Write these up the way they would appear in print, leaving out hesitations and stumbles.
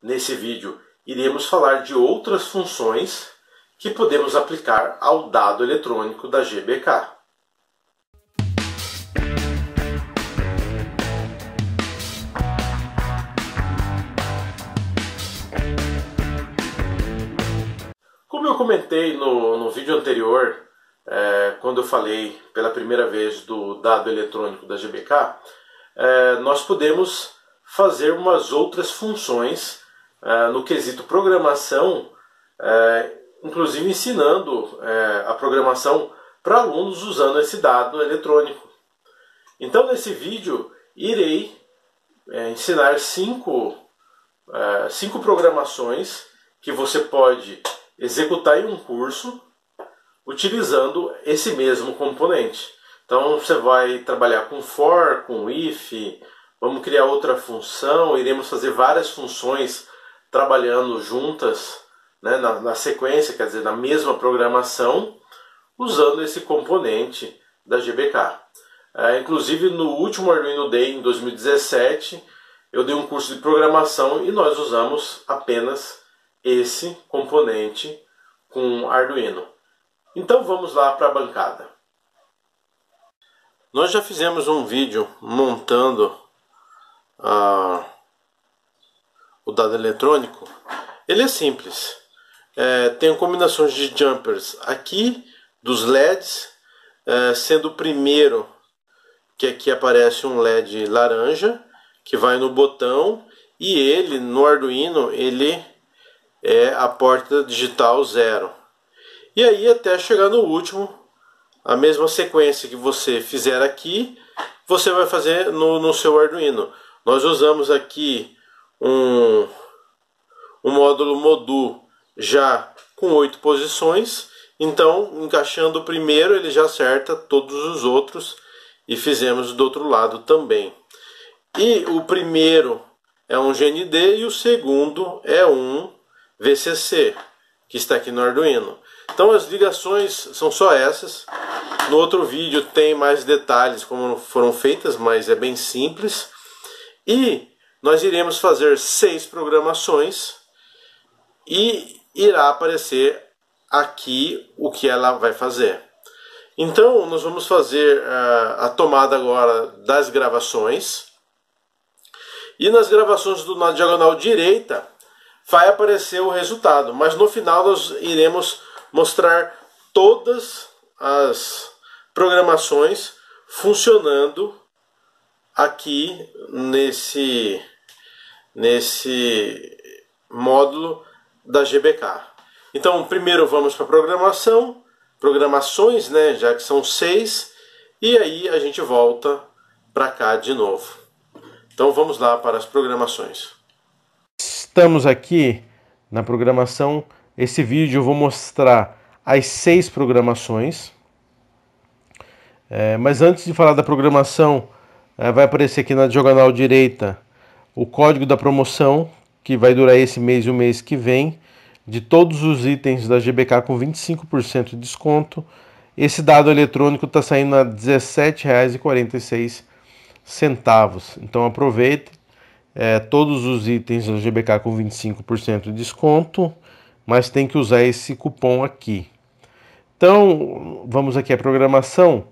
nesse vídeo, iremos falar de outras funções que podemos aplicar ao dado eletrônico da GBK. Como eu comentei no vídeo anterior, quando eu falei pela primeira vez do dado eletrônico da GBK, nós podemos fazer umas outras funções no quesito programação, inclusive ensinando a programação para alunos usando esse dado eletrônico. Então, nesse vídeo, irei ensinar cinco programações que você pode executar em um curso utilizando esse mesmo componente. Então, você vai trabalhar com for, com if, vamos criar outra função, iremos fazer várias funções trabalhando juntas, né, na sequência, quer dizer, na mesma programação, usando esse componente da GBK. Inclusive, no último Arduino Day, em 2017, eu dei um curso de programação e nós usamos apenas esse componente com Arduino. Então, vamos lá para a bancada. Nós já fizemos um vídeo montando o dado eletrônico. Ele é simples. Tem combinações de jumpers aqui dos LEDs, sendo o primeiro que aqui aparece um LED laranja que vai no botão, e ele no Arduino ele é a porta digital 0. E aí até chegar no último, a mesma sequência que você fizer aqui, você vai fazer no seu Arduino. Nós usamos aqui um módulo Modu já com 8 posições, então encaixando o primeiro ele já acerta todos os outros, e fizemos do outro lado também. E o primeiro é um GND e o segundo é um VCC, que está aqui no Arduino. Então as ligações são só essas. No outro vídeo tem mais detalhes como foram feitas, mas é bem simples. E nós iremos fazer 6 programações e irá aparecer aqui o que ela vai fazer. Então nós vamos fazer a tomada agora das gravações. E nas gravações na diagonal direita vai aparecer o resultado, mas no final nós iremos mostrar todas as programações funcionando aqui nesse módulo da GBK. Então, primeiro vamos para programações, né, já que são 6, e aí a gente volta para cá de novo. Então vamos lá para as programações. Estamos aqui na programação. Esse vídeo eu vou mostrar as 6 programações. Mas antes de falar da programação, vai aparecer aqui na diagonal direita o código da promoção, que vai durar esse mês e o mês que vem, de todos os itens da GBK com 25% de desconto. Esse dado eletrônico está saindo a R$ 17,46. Então aproveite. Todos os itens da GBK com 25% de desconto, mas tem que usar esse cupom aqui. Então, vamos aqui à programação.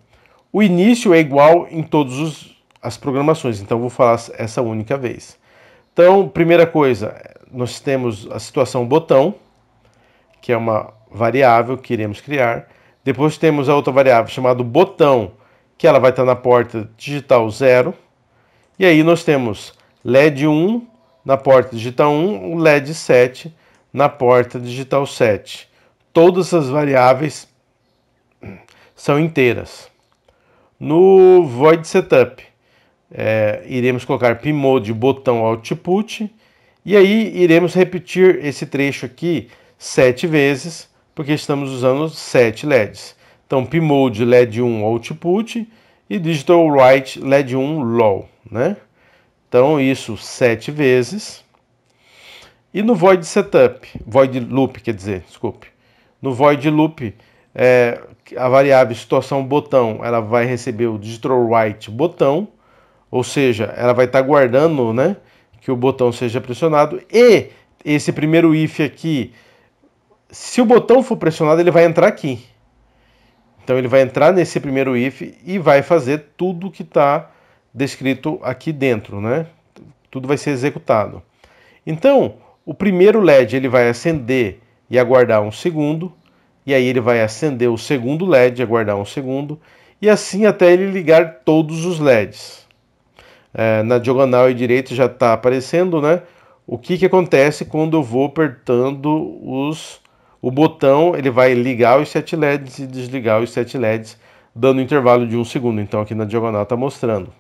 O início é igual em todas as programações, então vou falar essa única vez. Então, primeira coisa, nós temos a situação botão, que é uma variável que iremos criar. Depois temos a outra variável chamada botão, que ela vai estar na porta digital 0. E aí nós temos LED 1 na porta digital 1, o LED 7 na porta digital 7. Todas as variáveis são inteiras. No Void Setup, iremos colocar pmode botão output, e aí iremos repetir esse trecho aqui 7 vezes, porque estamos usando 7 LEDs. Então, pmode LED 1 output e digital write LED 1 low, né? Então, isso 7 vezes. E no Void Setup, Void Loop, quer dizer, desculpe. No Void Loop, a variável situação botão, ela vai receber o digital write botão, ou seja, ela vai estar guardando, né, que o botão seja pressionado. E esse primeiro if aqui, se o botão for pressionado, ele vai entrar aqui. Então ele vai entrar nesse primeiro if e vai fazer tudo que está descrito aqui dentro, né? Tudo vai ser executado. Então, o primeiro LED ele vai acender e aguardar um segundo, e aí ele vai acender o segundo LED e aguardar um segundo, e assim até ele ligar todos os LEDs. Na diagonal e direita já está aparecendo, né? O que acontece quando eu vou apertando o botão, ele vai ligar os 7 LEDs e desligar os 7 LEDs, dando um intervalo de 1 segundo. Então aqui na diagonal está mostrando.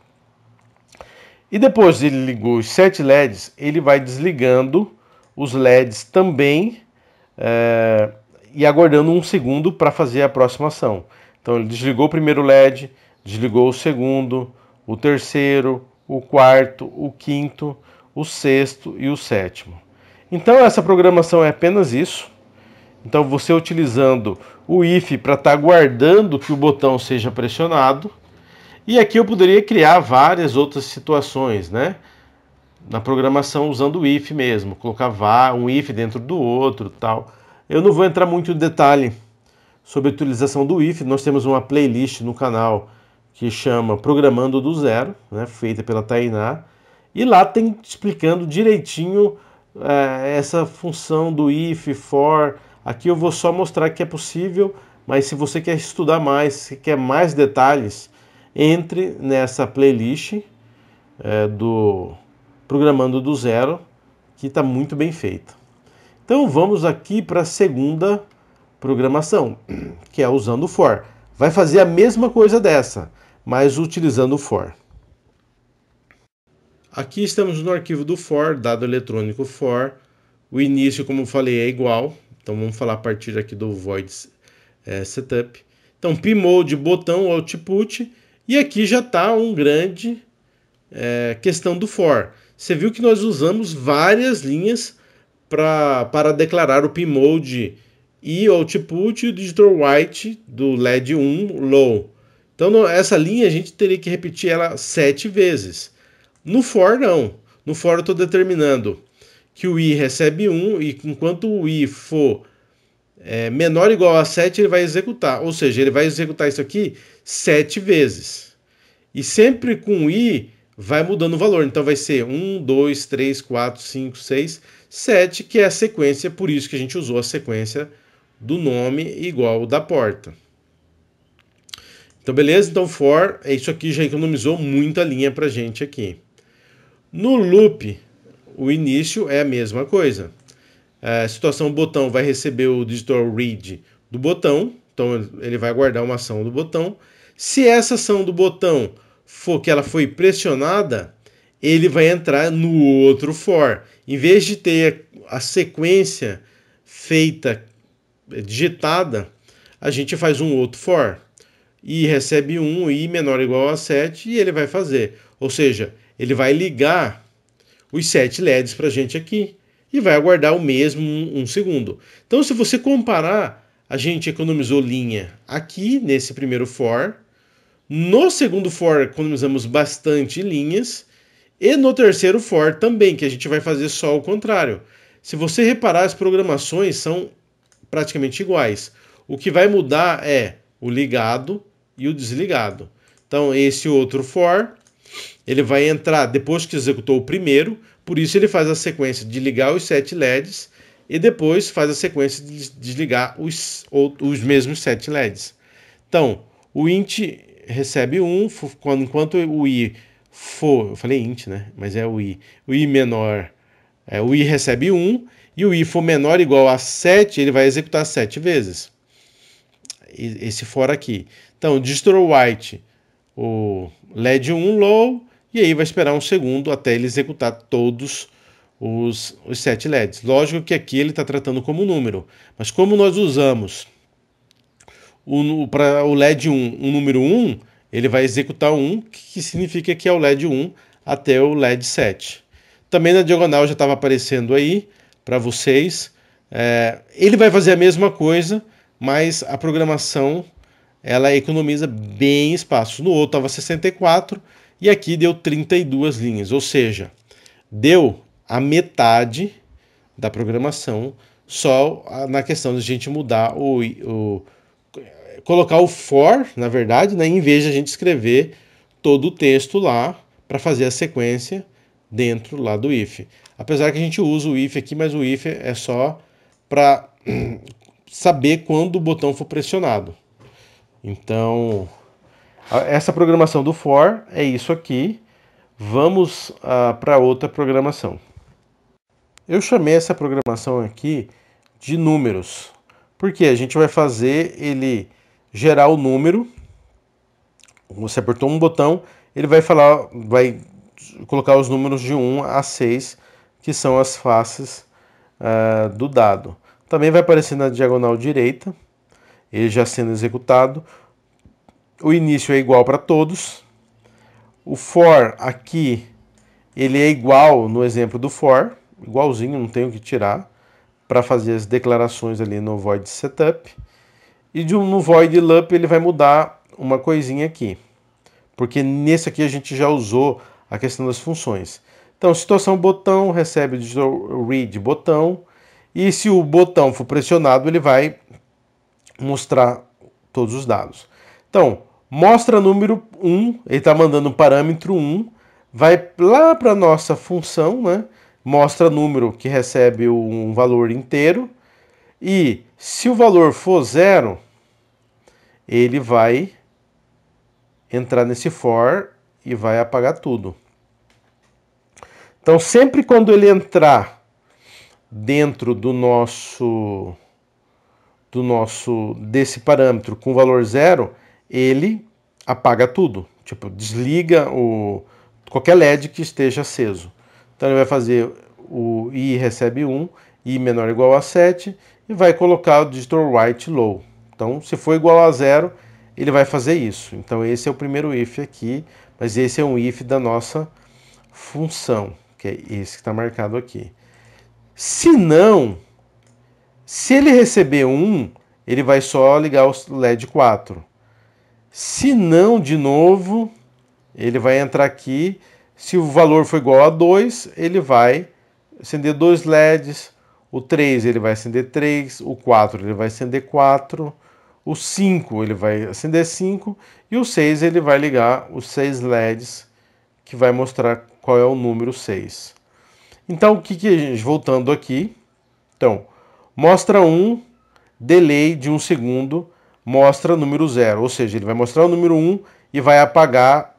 E depois ele ligou os 7 LEDs, ele vai desligando os LEDs também e aguardando 1 segundo para fazer a aproximação. Então ele desligou o primeiro LED, desligou o segundo, o terceiro, o quarto, o quinto, o sexto e o sétimo. Então essa programação é apenas isso. Então você utilizando o if para estar guardando que o botão seja pressionado. E aqui eu poderia criar várias outras situações, né? Na programação usando o if mesmo, colocar um if dentro do outro, tal. Eu não vou entrar muito em detalhe sobre a utilização do if. Nós temos uma playlist no canal que chama Programando do Zero, né, feita pela Tainá, e lá tem explicando direitinho essa função do if, for. Aqui eu vou só mostrar que é possível, mas se você quer estudar mais, se quer mais detalhes, entre nessa playlist do Programando do Zero, que está muito bem feita. Então vamos aqui para a segunda programação, que é usando o for. Vai fazer a mesma coisa dessa, mas utilizando o for. Aqui estamos no arquivo do for, dado eletrônico for. O início, como eu falei, é igual. Então vamos falar a partir aqui do void setup. Então pmode, botão, output. E aqui já está um grande questão do for. Você viu que nós usamos várias linhas para declarar o pmode e o output e o digital white do LED 1 low. Então essa linha a gente teria que repetir ela 7 vezes. No for não. No for eu estou determinando que o i recebe 1 e enquanto o i for menor ou igual a 7 ele vai executar. Ou seja, ele vai executar isso aqui 7 vezes. E sempre com i vai mudando o valor. Então vai ser 1, 2, 3, 4, 5, 6, 7, que é a sequência, por isso que a gente usou a sequência do nome igual da porta. Então beleza? Então for, isso aqui já economizou muita linha pra gente aqui. No loop, o início é a mesma coisa. A situação botão vai receber o digital read do botão, então ele vai guardar uma ação do botão. Se essa ação do botão for que ela foi pressionada, ele vai entrar no outro for. Em vez de ter a sequência feita, digitada, a gente faz um outro for. I recebe 1, i menor ou igual a 7, e ele vai fazer. Ou seja, ele vai ligar os 7 LEDs para a gente aqui e vai aguardar o mesmo 1 segundo. Então, se você comparar, a gente economizou linha aqui nesse primeiro for. No segundo for, economizamos bastante linhas. E no terceiro for também, que a gente vai fazer só o contrário. Se você reparar, as programações são praticamente iguais. O que vai mudar é o ligado e o desligado. Então, esse outro for, ele vai entrar depois que executou o primeiro, por isso ele faz a sequência de ligar os 7 LEDs e depois faz a sequência de desligar os mesmos 7 LEDs. Então, o int recebe 1, enquanto o i for, eu falei int, né? Mas é o i menor, o i recebe 1, e o i for menor ou igual a 7, ele vai executar 7 vezes. Esse for aqui. Então, digital white, o LED 1 low, e aí vai esperar 1 segundo até ele executar todos os 7 LEDs. Lógico que aqui ele está tratando como número, mas como nós usamos para o LED 1 o número 1, ele vai executar 1, que significa que é o LED 1 até o LED 7. Também na diagonal já estava aparecendo aí para vocês. Ele vai fazer a mesma coisa, mas a programação ela economiza bem espaço. No outro estava 64 e aqui deu 32 linhas, ou seja, deu a metade da programação só na questão de a gente mudar colocar o for, na verdade, né, em vez de a gente escrever todo o texto lá para fazer a sequência dentro lá do if. Apesar que a gente usa o if aqui, mas o if é só para saber quando o botão for pressionado. Então, essa programação do for é isso aqui. Vamos para outra programação. Eu chamei essa programação aqui de números, porque a gente vai fazer ele gerar o número. Você apertou um botão, ele vai colocar os números de 1 a 6, que são as faces do dado. Também vai aparecer na diagonal direita, ele já sendo executado. O início é igual para todos. O for aqui, ele é igual no exemplo do for, igualzinho, não tenho que tirar, para fazer as declarações ali no void setup. E no void loop ele vai mudar uma coisinha aqui, porque nesse aqui a gente já usou a questão das funções. Então, situação botão, recebe o digital read botão, e se o botão for pressionado, ele vai mostrar todos os dados. Então, mostra número 1, ele está mandando um parâmetro 1, vai lá para a nossa função, né? Mostra número que recebe um valor inteiro, e se o valor for 0, ele vai entrar nesse for e vai apagar tudo. Então, sempre quando ele entrar dentro desse parâmetro com valor 0, ele apaga tudo. Tipo, desliga qualquer LED que esteja aceso. Então, ele vai fazer o i recebe 1, i menor ou igual a 7, e vai colocar o digital write low. Então, se for igual a 0, ele vai fazer isso. Então, esse é o primeiro if aqui, mas esse é um if da nossa função, que é esse que está marcado aqui. Se não, se ele receber 1, ele vai só ligar o LED 4. Se não, de novo, ele vai entrar aqui. Se o valor for igual a 2, ele vai acender 2 LEDs. O 3 ele vai acender 3. O 4 ele vai acender 4. O 5 ele vai acender 5. E o 6 ele vai ligar os 6 LEDs, que vai mostrar qual é o número 6. Então, o que a gente, voltando aqui, então, mostra 1, delay de 1 segundo, mostra número 0, ou seja, ele vai mostrar o número 1 e vai apagar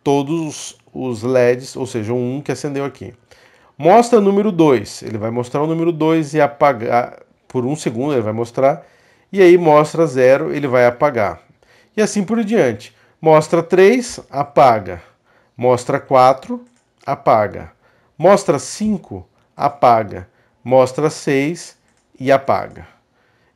todos os LEDs, ou seja, o 1 que acendeu aqui. Mostra o número 2, ele vai mostrar o número 2 e apagar, por 1 segundo ele vai mostrar, e aí mostra 0, ele vai apagar. E assim por diante. Mostra 3, apaga. Mostra 4, apaga. Mostra 5, apaga. Mostra 6 e apaga.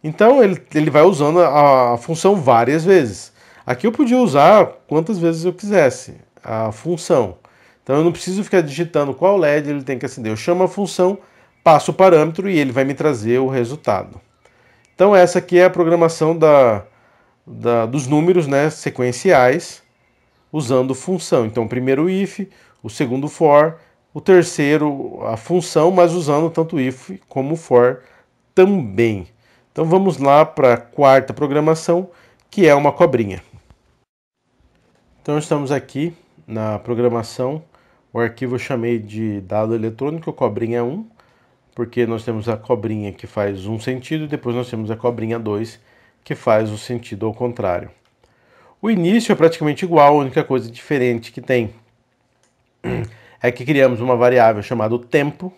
Então ele vai usando a função várias vezes. Aqui eu podia usar quantas vezes eu quisesse a função. Então eu não preciso ficar digitando qual LED ele tem que acender. Eu chamo a função, passo o parâmetro e ele vai me trazer o resultado. Então essa aqui é a programação dos números, né, sequenciais, usando função. Então o primeiro if, o segundo for, o terceiro a função, mas usando tanto if como for também. Então vamos lá para a quarta programação, que é uma cobrinha. Então estamos aqui na programação. O arquivo eu chamei de dado eletrônico, cobrinha 1, porque nós temos a cobrinha que faz um sentido, e depois nós temos a cobrinha 2, que faz o sentido ao contrário. O início é praticamente igual, a única coisa diferente que tem é que criamos uma variável chamada tempo,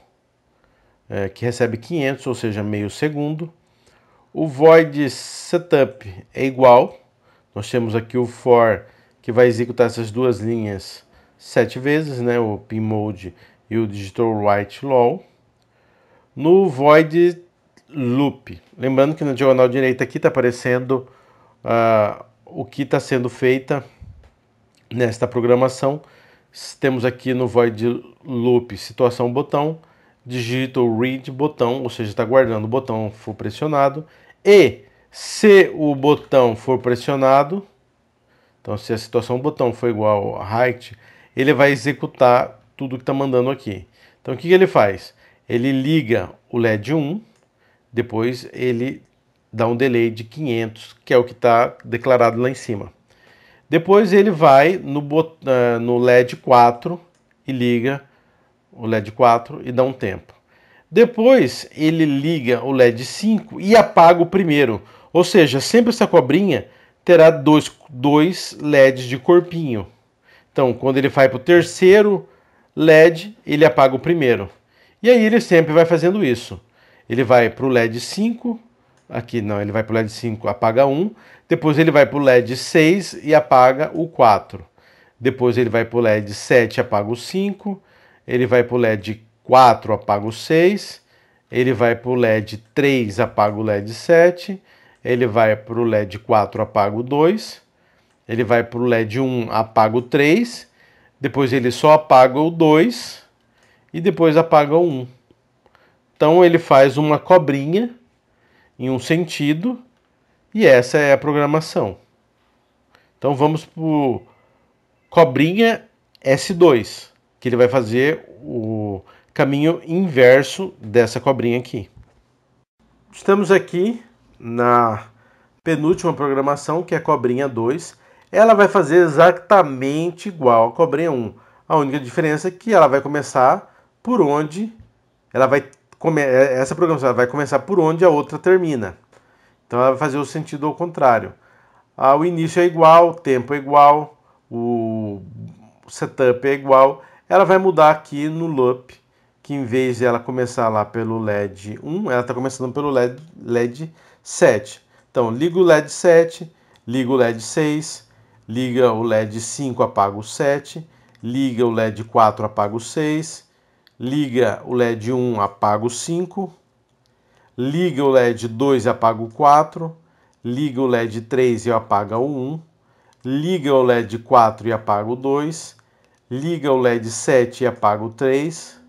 que recebe 500, ou seja, meio segundo. O void setup é igual, nós temos aqui o for, que vai executar essas duas linhas 7 vezes, né, o pinmode e o digital write low. No void loop, lembrando que na diagonal direita aqui está aparecendo o que está sendo feita nesta programação. Temos aqui no void loop situação botão, digital read botão, ou seja, está guardando o botão for pressionado, e se o botão for pressionado, então se a situação botão for igual a height, ele vai executar tudo que está mandando aqui. Então o que ele faz? Ele liga o LED 1, depois ele dá um delay de 500, que é o que está declarado lá em cima. Depois ele vai no LED 4 e liga o LED 4 e dá um tempo. Depois ele liga o LED 5 e apaga o primeiro. Ou seja, sempre essa cobrinha terá dois LEDs de corpinho. Então, quando ele vai para o terceiro LED, ele apaga o primeiro. E aí ele sempre vai fazendo isso. Ele vai para o LED 5, aqui não, ele vai para o LED 5, apaga 1. Depois ele vai para o LED 6 e apaga o 4. Depois ele vai para o LED 7 e apaga o 5. Ele vai para o LED 4, apaga o 6. Ele vai para o LED 3, apaga o LED 7. Ele vai para o LED 4, apaga o 2. Ele vai para o LED 1, apaga o 3. Depois ele só apaga o 2. E depois apaga o 1. Então ele faz uma cobrinha em um sentido. E essa é a programação. Então vamos para o cobrinha S2, que ele vai fazer o caminho inverso dessa cobrinha aqui. Estamos aqui na penúltima programação, que é a cobrinha 2. Ela vai fazer exatamente igual a cobrinha 1. A única diferença é que ela vai começar por onde essa programação vai começar por onde a outra termina. Então ela vai fazer o sentido ao contrário. O início é igual, o tempo é igual, o setup é igual. Ela vai mudar aqui no loop, que em vez de ela começar lá pelo LED 1, ela está começando pelo LED 7. Então liga o LED 7, liga o LED 6, liga o LED 5, apaga o 7, liga o LED 4, apaga o 6, liga o LED 1, apaga o 5, liga o LED 2 e apaga o 4, liga o LED 3 e apaga o 1, liga o LED 4 e apaga o 2, liga o LED 7 e apaga o 3,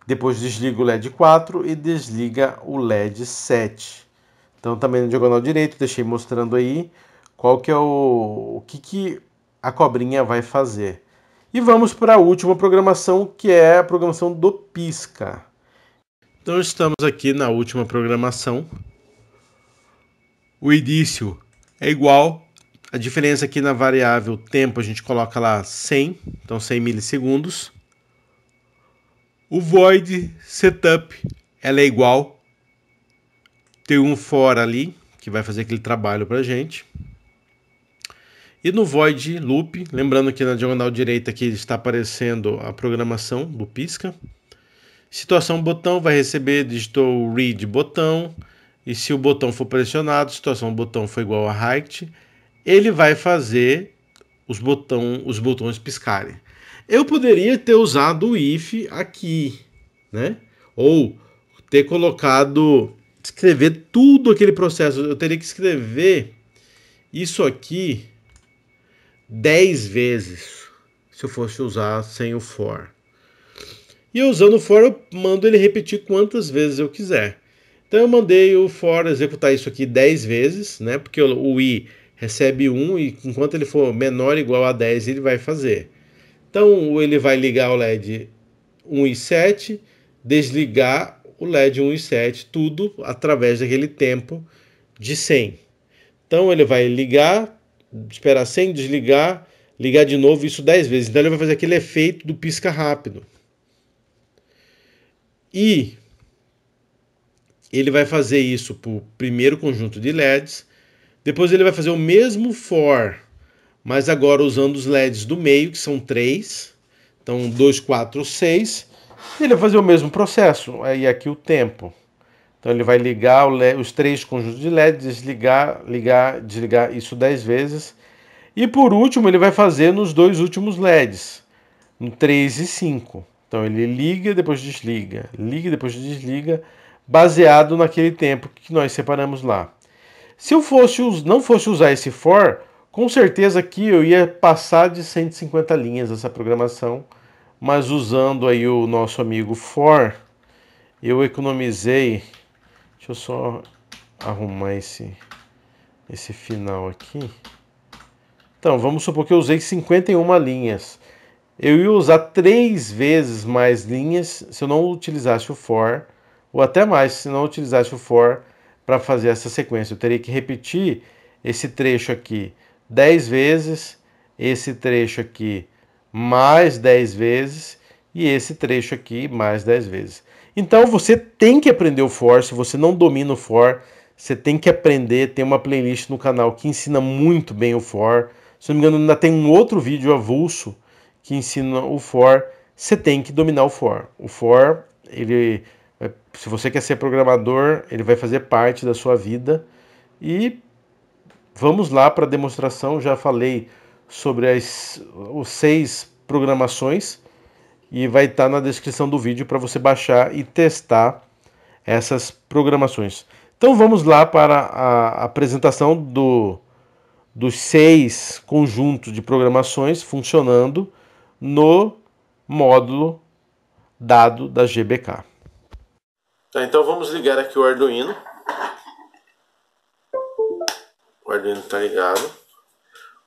depois desliga o LED 4 e desliga o LED 7. Então também no diagonal direito deixei mostrando aí qual que é o que a cobrinha vai fazer. E vamos para a última programação, que é a programação do pisca. Então estamos aqui na última programação. O início é igual. A diferença aqui na variável tempo a gente coloca lá 100, então 100 milissegundos. O void setup ela é igual. Tem um for ali que vai fazer aquele trabalho para a gente. E no void loop, lembrando que na diagonal direita aqui está aparecendo a programação do pisca. Situação botão vai receber, digitou read botão, e se o botão for pressionado, situação botão for igual a height, ele vai fazer os botões piscarem. Eu poderia ter usado o if aqui, né? Ou ter escrever tudo aquele processo. Eu teria que escrever isso aqui 10 vezes, se eu fosse usar sem o for. E usando o for, eu mando ele repetir quantas vezes eu quiser. Então eu mandei o for executar isso aqui 10 vezes, né? Porque o i recebe 1 e enquanto ele for menor ou igual a 10, ele vai fazer. Então ele vai ligar o LED 1 e 7, desligar o LED 1 e 7, tudo através daquele tempo de 100. Então ele vai ligar, esperar 100, desligar, ligar de novo, isso 10 vezes. Então ele vai fazer aquele efeito do pisca rápido. E ele vai fazer isso para o primeiro conjunto de LEDs. Depois ele vai fazer o mesmo for, mas agora usando os LEDs do meio, que são 3. Então 2, 4, 6. E ele vai fazer o mesmo processo. Aí aqui o tempo. Então ele vai ligar os 3 conjuntos de LEDs, desligar, ligar, desligar, isso 10 vezes. E por último ele vai fazer nos 2 últimos LEDs, no 3 e 5. Então ele liga, depois desliga, baseado naquele tempo que nós separamos lá. Se eu não fosse usar esse for, com certeza aqui eu ia passar de 150 linhas essa programação, mas usando aí o nosso amigo for, eu economizei. Deixa eu só arrumar esse final aqui. Então, vamos supor que eu usei 51 linhas. eu ia usar 3 vezes mais linhas se eu não utilizasse o for, ou até mais se não utilizasse o for para fazer essa sequência. Eu teria que repetir esse trecho aqui 10 vezes, esse trecho aqui mais 10 vezes e esse trecho aqui mais 10 vezes. Então você tem que aprender o for, se você não domina o for, você tem que aprender. Tem uma playlist no canal que ensina muito bem o for. Se não me engano, ainda tem um outro vídeo avulso que ensina o for. Você tem que dominar o for. O for, ele, se você quer ser programador, ele vai fazer parte da sua vida. E vamos lá para a demonstração. Já falei sobre os 6 programações e vai estar na descrição do vídeo para você baixar e testar essas programações. Então vamos lá para a apresentação dos 6 conjuntos de programações funcionando no módulo dado da GBK. Tá, então vamos ligar aqui o Arduino. O Arduino está ligado.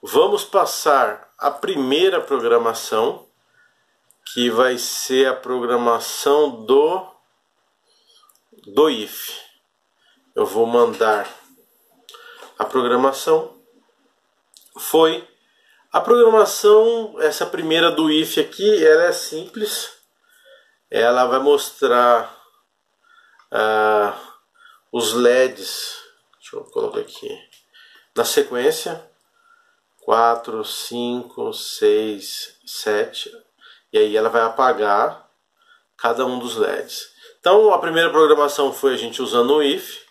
Vamos passar a primeira programação, que vai ser a programação do if. Eu vou mandar a programação. Foi a programação, essa primeira do if aqui, ela é simples. Ela vai mostrar os LEDs. Deixa eu colocar aqui na sequência: 4, 5, 6, 7. E aí ela vai apagar cada um dos LEDs. Então a primeira programação foi a gente usando o if.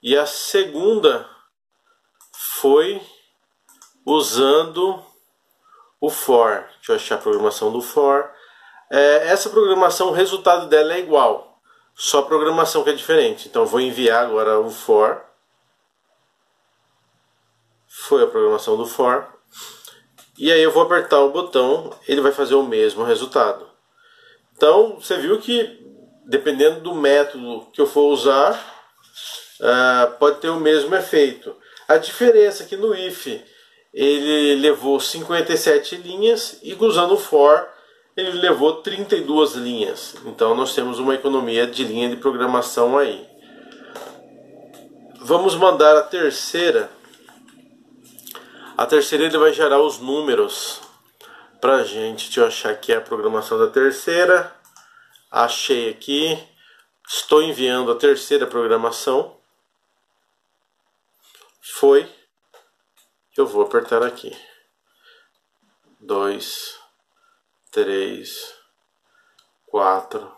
E a segunda foi usando o for. Deixa eu achar a programação do for. Essa programação, o resultado dela é igual, só a programação que é diferente. Então eu vou enviar agora o for. Foi a programação do for. E aí eu vou apertar o botão, ele vai fazer o mesmo resultado. Então você viu que dependendo do método que eu for usar, pode ter o mesmo efeito. A diferença é que no if ele levou 57 linhas e usando o for ele levou 32 linhas. Então nós temos uma economia de linha de programação aí. Vamos mandar a terceira. A terceira ele vai gerar os números pra gente. Deixa eu achar aqui a programação da terceira. Achei aqui. Estou enviando a terceira programação. Foi. Eu vou apertar aqui. 2, 3, 4,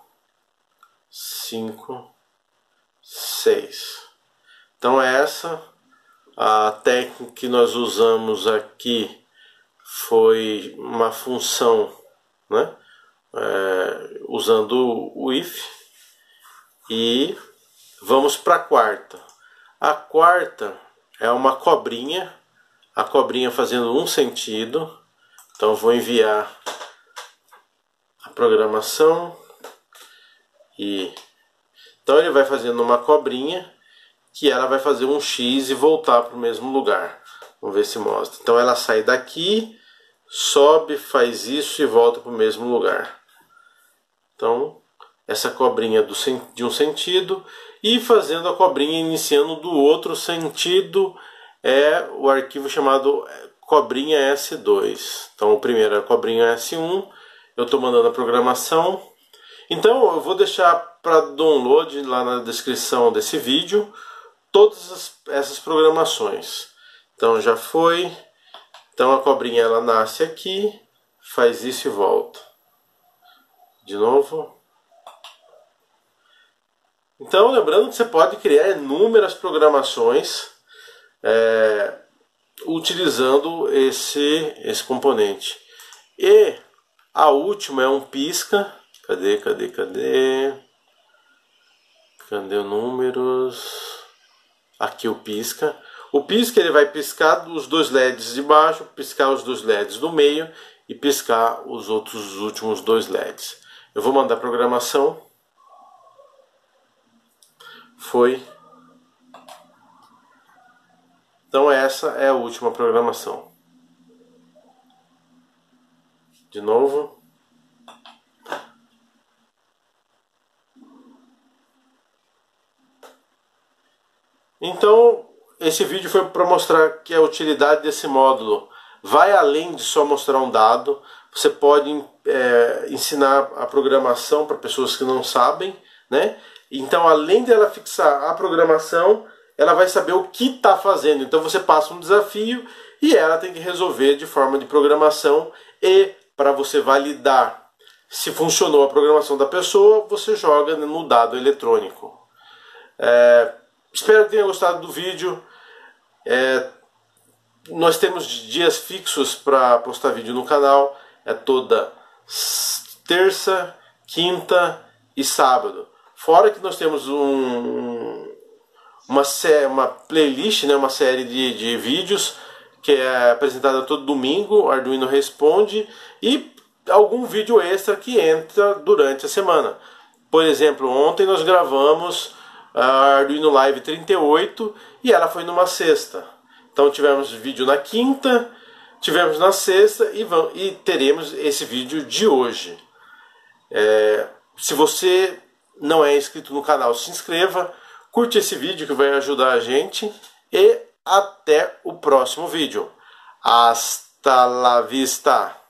5, 6. Então essa, a técnica que nós usamos aqui foi uma função, né? Usando o if. E vamos para a quarta. A quarta é uma cobrinha, a cobrinha fazendo um sentido. Então eu vou enviar a programação e então ele vai fazendo uma cobrinha que ela vai fazer um X e voltar para o mesmo lugar. Vamos ver se mostra. Então ela sai daqui, sobe, faz isso e volta para o mesmo lugar. Então essa cobrinha de um sentido, e fazendo a cobrinha iniciando do outro sentido é o arquivo chamado cobrinha S2. Então o primeiro é a cobrinha S1, eu estou mandando a programação. Então eu vou deixar para download lá na descrição desse vídeo todas essas programações. Então já foi. Então a cobrinha ela nasce aqui, faz isso e volta. De novo. Então lembrando que você pode criar inúmeras programações utilizando esse componente. E a última é um pisca. Cadê o números? Aqui o pisca. O pisca ele vai piscar os dois LEDs de baixo, piscar os dois LEDs do meio e piscar os últimos dois LEDs. Eu vou mandar a programação. Foi. Então essa é a última programação. de novo. Então, esse vídeo foi para mostrar que a utilidade desse módulo vai além de só mostrar um dado. Você pode ensinar a programação para pessoas que não sabem, né? Então, além dela fixar a programação, ela vai saber o que está fazendo. Então, você passa um desafio e ela tem que resolver de forma de programação. E para você validar se funcionou a programação da pessoa, você joga no dado eletrônico. Espero que tenha gostado do vídeo. Nós temos dias fixos para postar vídeo no canal. É toda terça, quinta e sábado. Fora que nós temos uma playlist, né, uma série de vídeos que é apresentada todo domingo, Arduino Responde, e algum vídeo extra que entra durante a semana. Por exemplo, ontem nós gravamos a Arduino Live 38 e ela foi numa sexta. Então tivemos vídeo na quinta, tivemos na sexta e teremos esse vídeo de hoje. Se você não é inscrito no canal, se inscreva, curte esse vídeo que vai ajudar a gente e até o próximo vídeo. Hasta la vista!